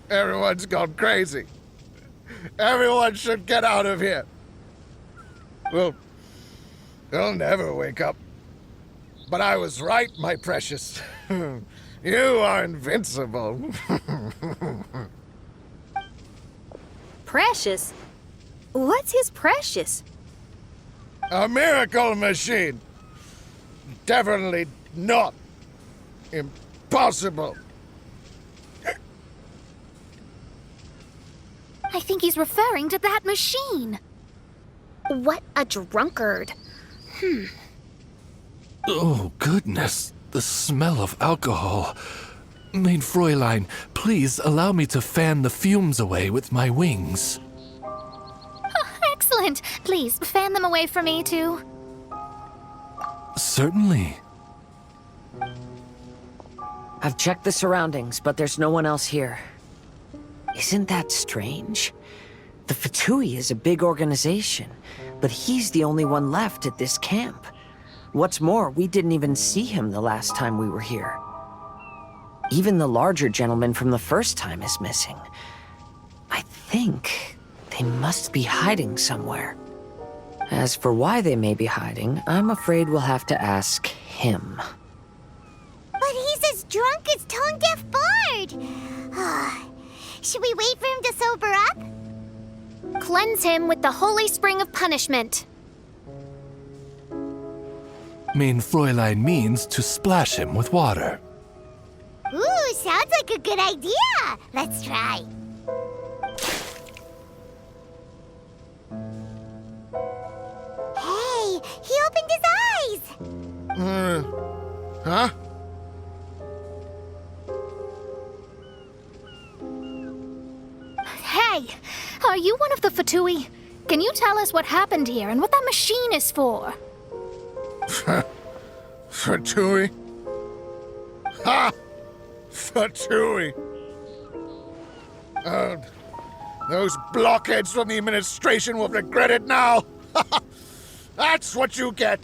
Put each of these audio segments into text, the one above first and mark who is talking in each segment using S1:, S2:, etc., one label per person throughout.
S1: Everyone's gone crazy. Everyone should get out of here. We'll never wake up. But I was right, my precious. You are invincible.
S2: Precious? What's his precious?
S1: A miracle machine. Definitely not impossible.
S2: I think he's referring to that machine. What a drunkard.
S3: Oh, goodness. The smell of alcohol. Mein Fräulein, please allow me to fan the fumes away with my wings.
S2: Excellent. Please, fan them away from me, too.
S3: Certainly.
S4: I've checked the surroundings, but there's no one else here. Isn't that strange? The Fatui is a big organization, but he's the only one left at this camp. What's more, we didn't even see him the last time we were here. Even the larger gentleman from the first time is missing. I think they must be hiding somewhere. As for why they may be hiding, I'm afraid we'll have to ask him.
S5: But he's as drunk as tone-deaf Bard. Should we wait for him to sober up?
S2: Cleanse him with the holy spring of punishment.
S3: Mein Fräulein means to splash him with water.
S5: Ooh, sounds like a good idea. Let's try. Hey, he opened his eyes.
S1: Huh?
S2: Hey, are you one of the Fatui? Can you tell us what happened here and what that machine is for?
S1: Fatui? Ha! Fatui! Those blockheads from the administration will regret it now! That's what you get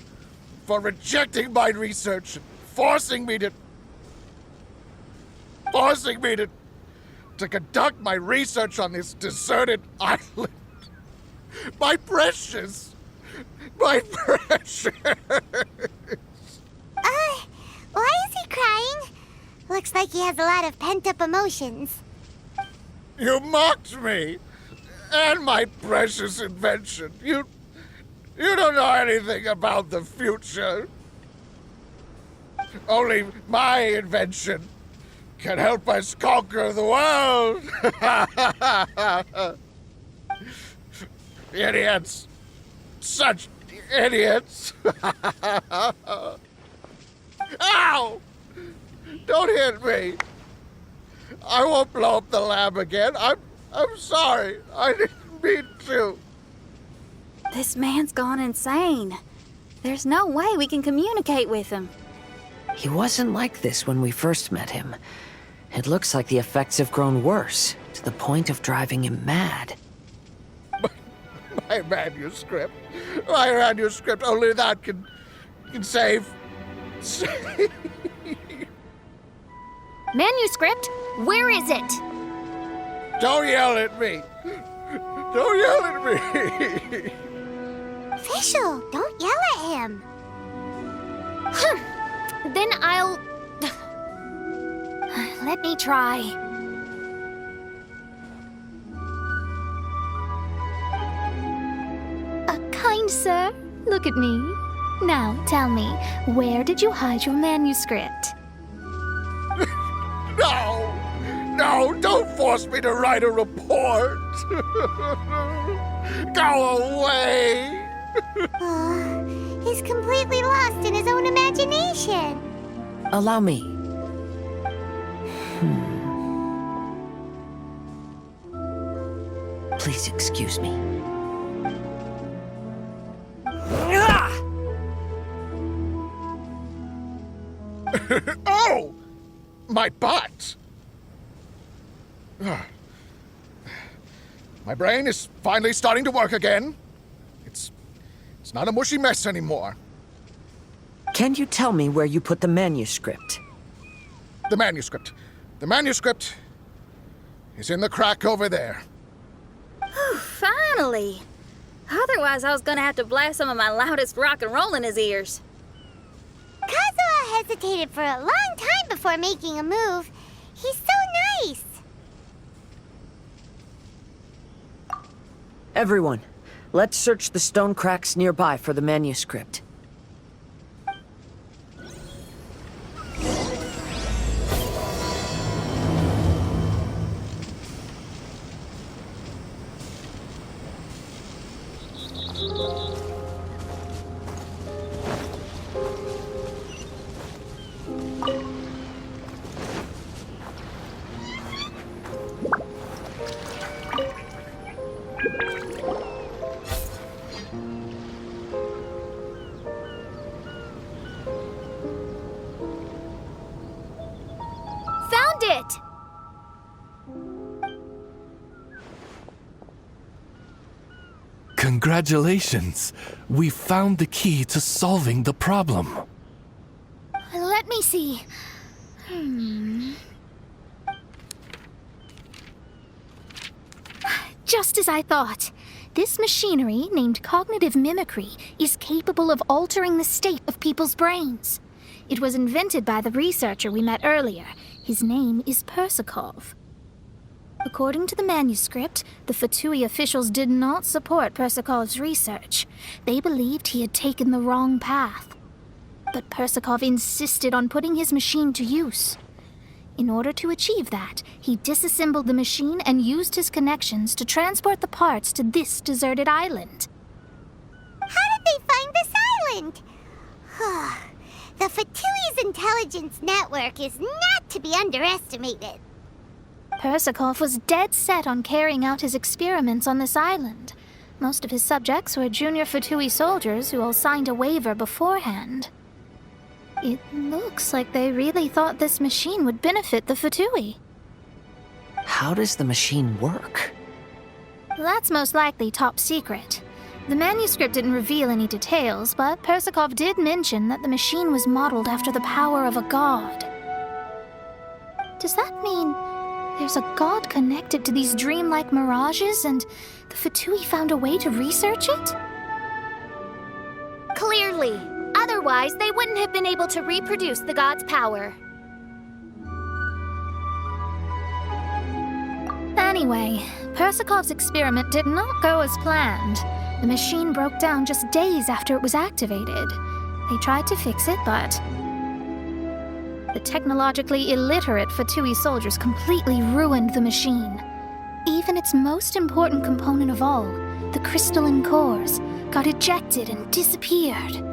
S1: for rejecting my research and forcing me to conduct my research on this deserted island. My precious! My precious!
S5: Why is he crying? Looks like he has a lot of pent-up emotions.
S1: You mocked me! And my precious invention. You don't know anything about the future. Only my invention can help us conquer the world. Idiots. Such idiots. Ow! Don't hit me. I won't blow up the lab again. I'm sorry. I didn't mean to.
S2: This man's gone insane. There's no way we can communicate with him.
S4: He wasn't like this when we first met him. It looks like the effects have grown worse, to the point of driving him mad.
S1: My manuscript. My manuscript. Only that can save.
S2: Manuscript? Where is it?
S1: Don't yell at me. Don't yell at me.
S5: Official, don't yell at him.
S2: Then I'll... Let me try. Kind sir, look at me. Now, tell me, where did you hide your manuscript?
S1: No, don't force me to write a report. Go away.
S5: He's completely lost in his own imagination.
S4: Allow me. Please excuse me.
S1: Oh! My butt! My brain is finally starting to work again. It's not a mushy mess anymore.
S4: Can you tell me where you put the manuscript?
S1: The manuscript. The manuscript is in the crack over there.
S6: Finally! Otherwise, I was gonna have to blast some of my loudest rock and roll in his ears.
S5: Kazuha hesitated for a long time before making a move. He's so nice.
S4: Everyone, let's search the stone cracks nearby for the manuscript.
S2: Found it!
S3: Congratulations! We found the key to solving the problem.
S2: Let me see. Just as I thought. This machinery, named cognitive mimicry, is capable of altering the state of people's brains. It was invented by the researcher we met earlier. His name is Persakov. According to the manuscript, the Fatui officials did not support Persakov's research. They believed he had taken the wrong path. But Persakov insisted on putting his machine to use. In order to achieve that, he disassembled the machine and used his connections to transport the parts to this deserted island.
S5: How did they find this island? The Fatui's intelligence network is not to be underestimated.
S2: Persakov was dead set on carrying out his experiments on this island. Most of his subjects were junior Fatui soldiers who all signed a waiver beforehand. It looks like they really thought this machine would benefit the Fatui.
S4: How does the machine work?
S2: That's most likely top secret. The manuscript didn't reveal any details, but Persakov did mention that the machine was modeled after the power of a god. Does that mean there's a god connected to these dreamlike mirages, and the Fatui found a way to research it?
S6: Clearly. Otherwise, they wouldn't have been able to reproduce the god's power.
S2: Anyway, Persakov's experiment did not go as planned. The machine broke down just days after it was activated. They tried to fix it, but the technologically illiterate Fatui soldiers completely ruined the machine. Even its most important component of all, the crystalline cores, got ejected and disappeared.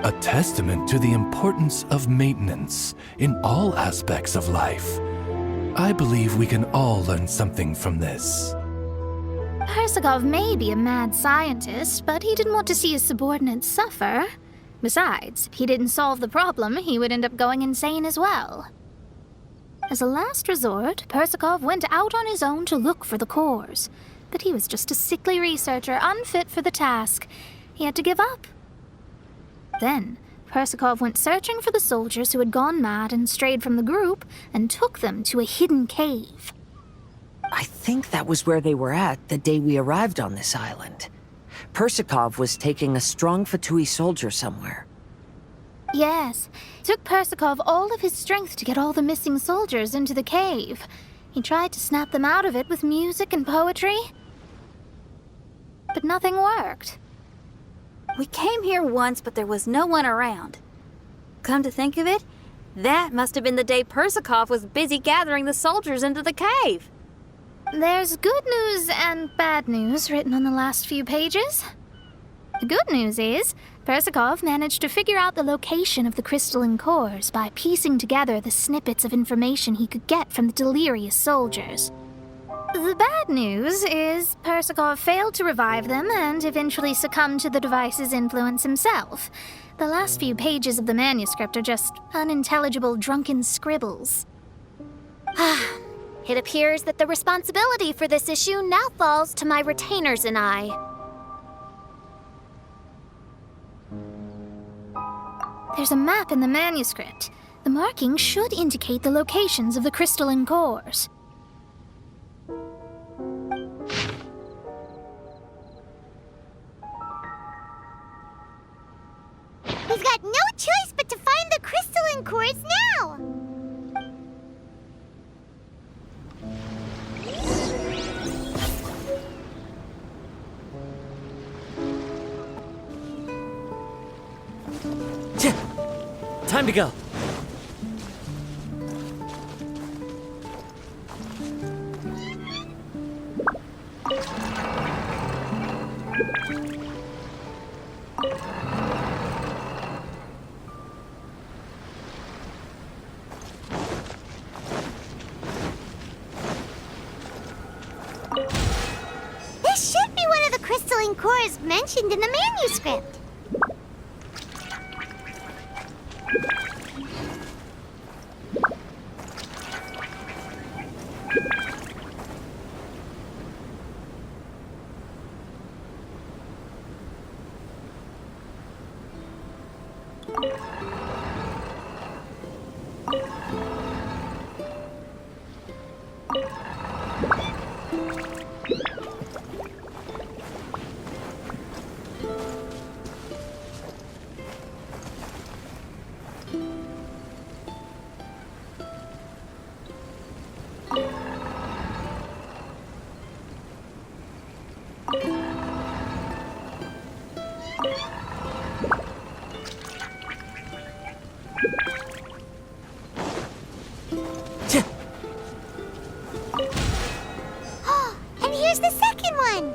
S3: A testament to the importance of maintenance in all aspects of life. I believe we can all learn something from this.
S2: Persakov may be a mad scientist, but he didn't want to see his subordinates suffer. Besides, if he didn't solve the problem, he would end up going insane as well. As a last resort, Persakov went out on his own to look for the cores. But he was just a sickly researcher, unfit for the task. He had to give up. Then, Persakov went searching for the soldiers who had gone mad and strayed from the group, and took them to a hidden cave.
S4: I think that was where they were at the day we arrived on this island. Persakov was taking a strong Fatui soldier somewhere.
S2: Yes, it took Persakov all of his strength to get all the missing soldiers into the cave. He tried to snap them out of it with music and poetry, but nothing worked.
S6: We came here once, but there was no one around. Come to think of it, that must have been the day Persakov was busy gathering the soldiers into the cave.
S2: There's good news and bad news written on the last few pages. The good news is, Persakov managed to figure out the location of the crystalline cores by piecing together the snippets of information he could get from the delirious soldiers. The bad news is Persakov failed to revive them and eventually succumbed to the device's influence himself. The last few pages of the manuscript are just unintelligible drunken scribbles.
S6: It appears that the responsibility for this issue now falls to my retainers and I.
S2: There's a map in the manuscript. The markings should indicate the locations of the crystalline cores.
S5: We've got no choice but to find the crystalline cores now!
S4: Time to go.
S5: This should be one of the crystalline cores mentioned in the manuscript. And here's the second one!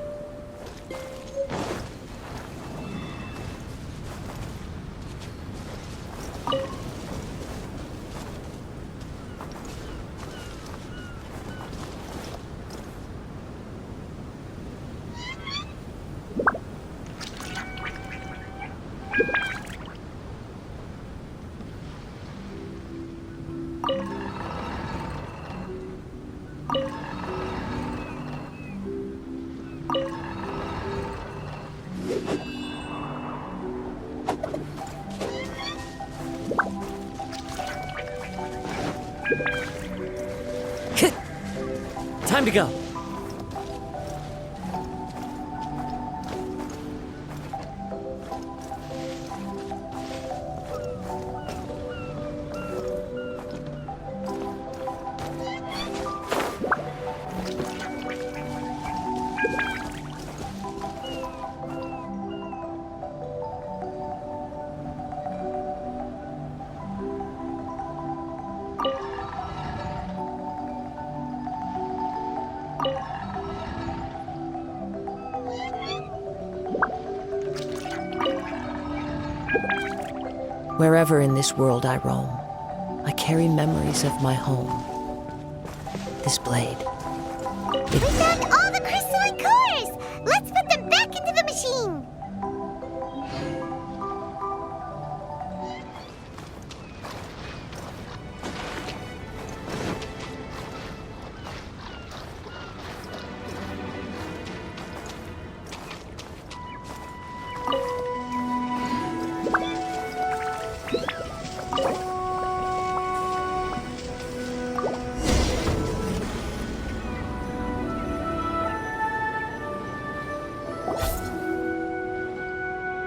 S4: Time to go. Wherever in this world I roam, I carry memories of my home. This blade.
S5: We found all the crystalline cores! Let's put them back into the machine!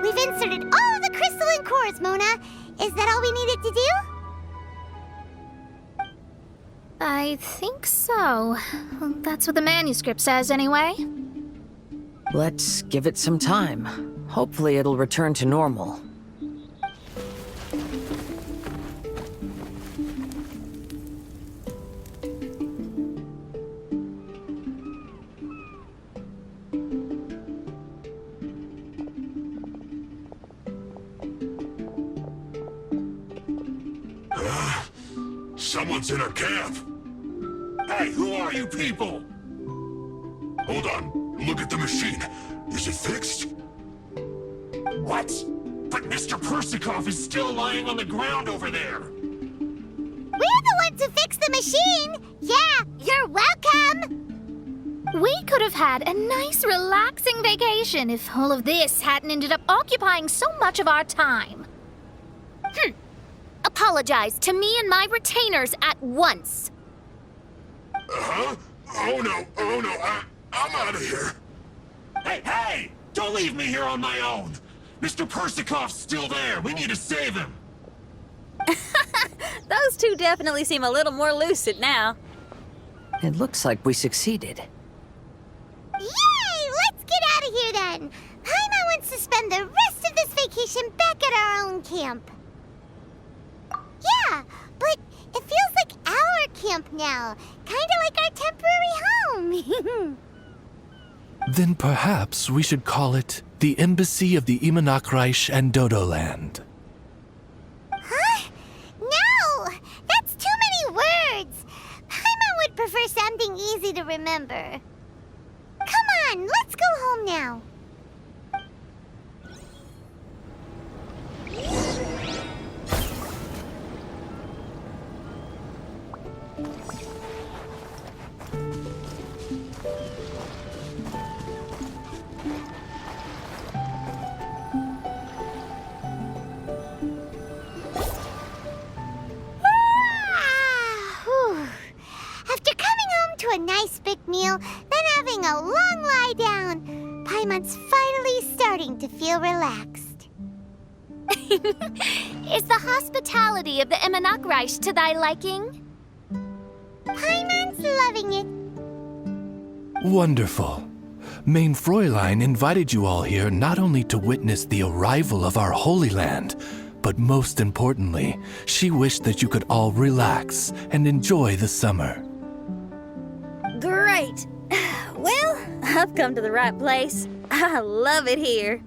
S5: We've inserted all of the crystalline cores, Mona. Is that all we needed to do?
S2: I think so. That's what the manuscript says, anyway.
S4: Let's give it some time. Hopefully it'll return to normal.
S7: Someone's in a camp. Hey, who are you people? Hold on. Look at the machine. Is it fixed? What? But Mr. Persikov is still lying on the ground over there.
S5: We're the ones who fixed the machine! Yeah, you're welcome!
S2: We could have had a nice, relaxing vacation if all of this hadn't ended up occupying so much of our time. apologize to me and my retainers at once.
S7: Huh? Oh no, I'm out of here. Hey! Don't leave me here on my own! Mr. Persikov's still there. We need to save him.
S6: Those two definitely seem a little more lucid now.
S4: It looks like we succeeded.
S5: Yay! Let's get out of here then! Paimon wants to spend the rest of this vacation back at our own camp. Yeah, but it feels like our camp now. Kinda like our temporary home.
S3: Then perhaps we should call it the Embassy of the Imanakreich and Dodoland.
S5: Huh? No! That's too many words! Paimon would prefer something easy to remember. Come on, let's go home now. After coming home to a nice big meal, then having a long lie down, Paimon's finally starting to feel relaxed.
S2: Is the hospitality of the Imanakreich to thy liking?
S5: Paimon's loving it.
S3: Wonderful. Main Fräulein invited you all here not only to witness the arrival of our Holy Land, but most importantly, she wished that you could all relax and enjoy the summer.
S6: Great. Well, I've come to the right place. I love it here.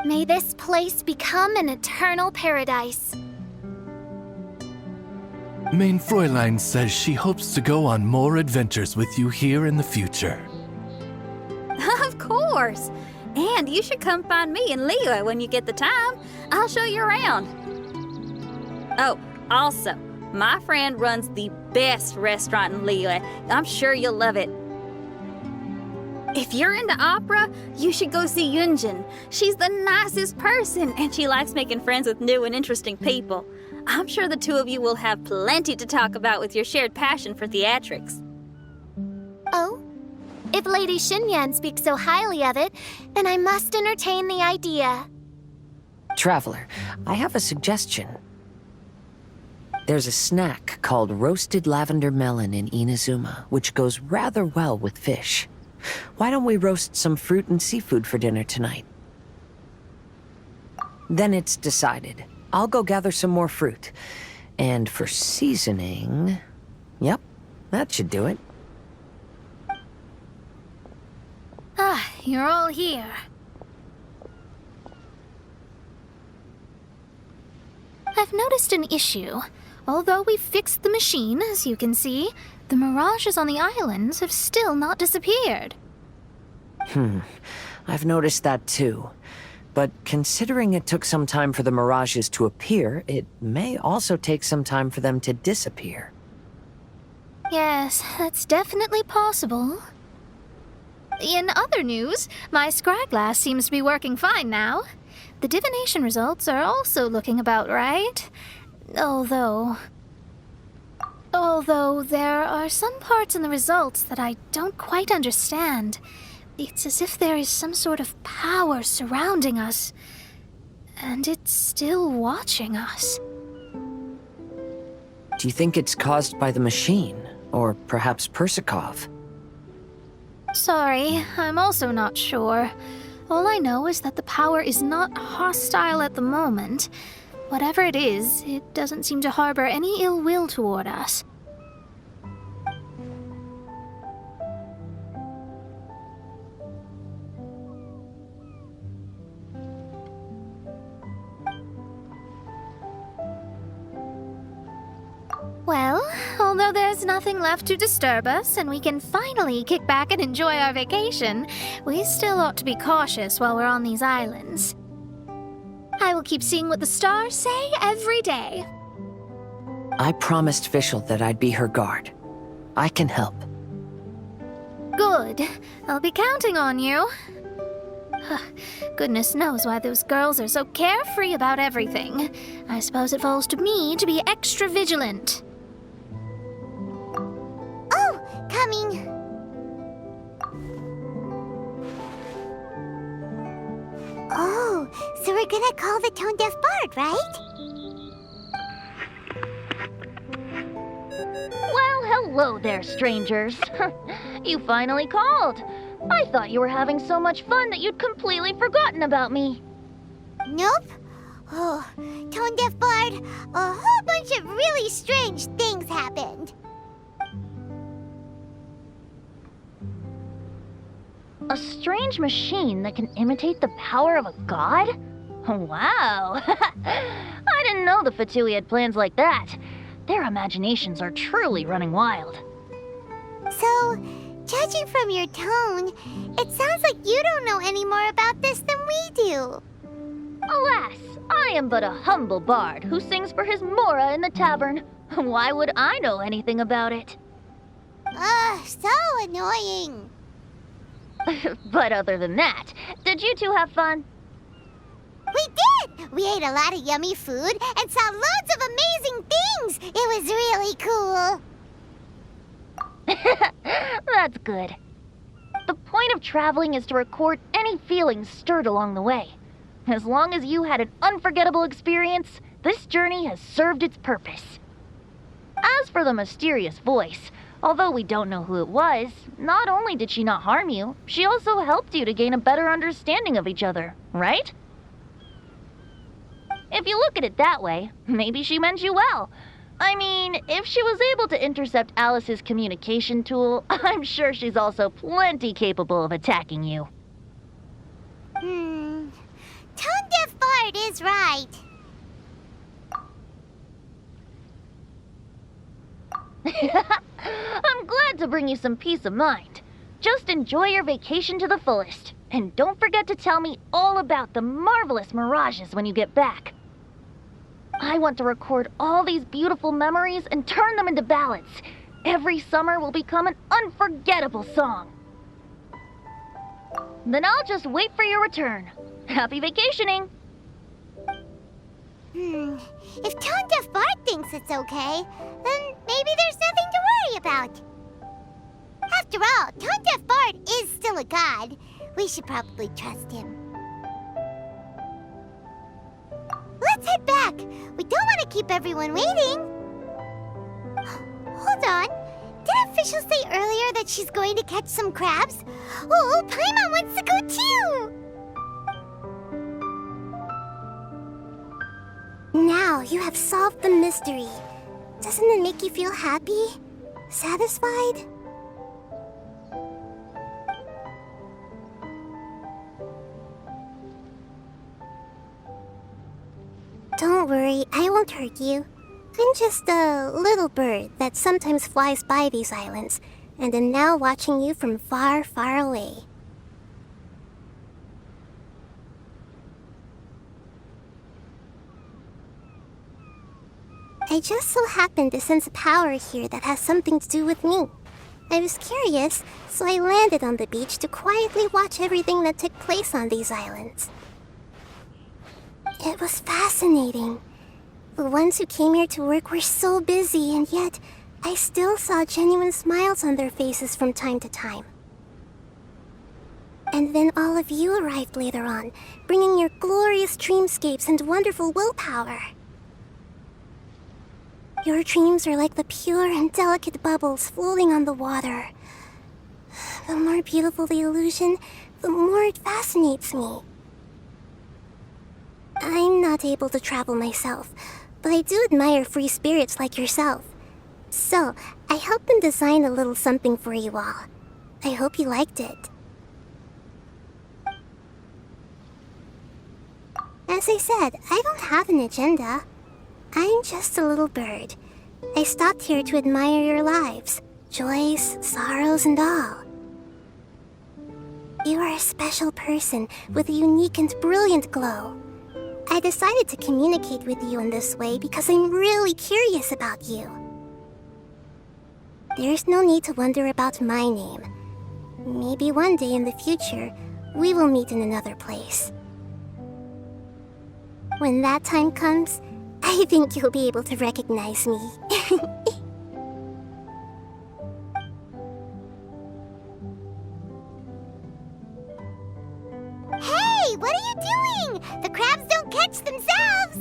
S2: May this place become an eternal paradise.
S3: Main Fräulein says she hopes to go on more adventures with you here in the future.
S6: Of course. And you should come find me and Liyue when you get the time. I'll show you around. Oh, also, my friend runs the best restaurant in Liyue. I'm sure you'll love it. If you're into opera, you should go see Yunjin. She's the nicest person, and she likes making friends with new and interesting people. I'm sure the two of you will have plenty to talk about with your shared passion for theatrics.
S2: Oh? If Lady Xinyan speaks so highly of it, then I must entertain the idea.
S4: Traveler, I have a suggestion. There's a snack called roasted lavender melon in Inazuma, which goes rather well with fish. Why don't we roast some fruit and seafood for dinner tonight? Then it's decided. I'll go gather some more fruit. And for seasoning... Yep, that should do it.
S2: Ah, you're all here. I've noticed an issue. Although we've fixed the machine, as you can see, the mirages on the islands have still not disappeared.
S4: I've noticed that too. But considering it took some time for the mirages to appear, it may also take some time for them to disappear.
S2: Yes, that's definitely possible. In other news, my scryglass seems to be working fine now. The divination results are also looking about right. Although there are some parts in the results that I don't quite understand. It's as if there is some sort of power surrounding us, and it's still watching us.
S4: Do you think it's caused by the machine? Or perhaps Persikov?
S2: Sorry, I'm also not sure. All I know is that the power is not hostile at the moment. Whatever it is, it doesn't seem to harbor any ill will toward us. Well, although there's nothing left to disturb us and we can finally kick back and enjoy our vacation, we still ought to be cautious while we're on these islands. I will keep seeing what the stars say every day.
S4: I promised Fischl that I'd be her guard. I can help.
S2: Good. I'll be counting on you. Goodness knows why those girls are so carefree about everything. I suppose it falls to me to be extra vigilant.
S5: Oh, coming. Oh, so we're gonna call the tone-deaf bard, right?
S8: Well, hello there, strangers. You finally called. I thought you were having so much fun that you'd completely forgotten about me.
S5: Nope. Oh, tone-deaf bard, a whole bunch of really strange things happened.
S8: A strange machine that can imitate the power of a god? Wow. I didn't know the Fatui had plans like that. Their imaginations are truly running wild.
S5: So, judging from your tone, it sounds like you don't know any more about this than we do.
S8: Alas, I am but a humble bard who sings for his Mora in the tavern. Why would I know anything about it?
S5: Ugh, so annoying.
S8: But other than that, did you two have fun?
S5: We did! We ate a lot of yummy food and saw loads of amazing things! It was really cool.
S8: That's good. The point of traveling is to record any feelings stirred along the way. As long as you had an unforgettable experience, this journey has served its purpose. As for the mysterious voice, although we don't know who it was, not only did she not harm you, she also helped you to gain a better understanding of each other, right? If you look at it that way, maybe she meant you well. I mean, if she was able to intercept Alice's communication tool, I'm sure she's also plenty capable of attacking you.
S5: Tone-deaf bard is right.
S8: I'm glad to bring you some peace of mind. Just enjoy your vacation to the fullest. And don't forget to tell me all about the marvelous mirages when you get back. I want to record all these beautiful memories and turn them into ballads. Every summer will become an unforgettable song. Then I'll just wait for your return. Happy vacationing!
S5: If tone-deaf bard thinks it's okay, then maybe there's nothing to worry about. After all, tone-deaf bard is still a god. We should probably trust him. Let's head back. We don't want to keep everyone waiting. Hold on. Did officials say earlier that she's going to catch some crabs? Oh, Paimon wants to go too! Now you have solved the mystery. Doesn't it make you feel happy? Satisfied? Don't worry, I won't hurt you. I'm just a little bird that sometimes flies by these islands, and am now watching you from far, far away. I just so happened to sense a power here that has something to do with me. I was curious, so I landed on the beach to quietly watch everything that took place on these islands. It was fascinating. The ones who came here to work were so busy, and yet I still saw genuine smiles on their faces from time to time. And then all of you arrived later on, bringing your glorious dreamscapes and wonderful willpower. Your dreams are like the pure and delicate bubbles floating on the water. The more beautiful the illusion, the more it fascinates me. I'm not able to travel myself, but I do admire free spirits like yourself. So, I helped them design a little something for you all. I hope you liked it. As I said, I don't have an agenda. I'm just a little bird. I stopped here to admire your lives, joys, sorrows, and all. You are a special person with a unique and brilliant glow. I decided to communicate with you in this way because I'm really curious about you. There's no need to wonder about my name. Maybe one day in the future, We will meet in another place. When that time comes, I think you'll be able to recognize me. Hey, what are you doing? The crabs don't catch themselves!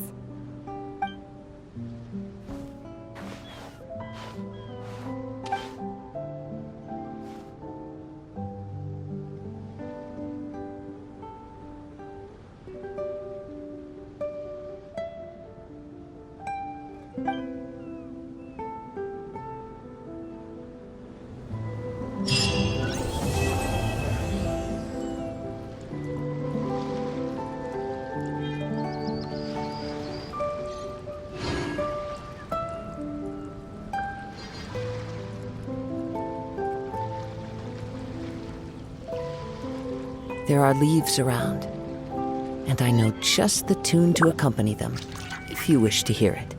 S4: There are leaves around, and I know just the tune to accompany them, if you wish to hear it.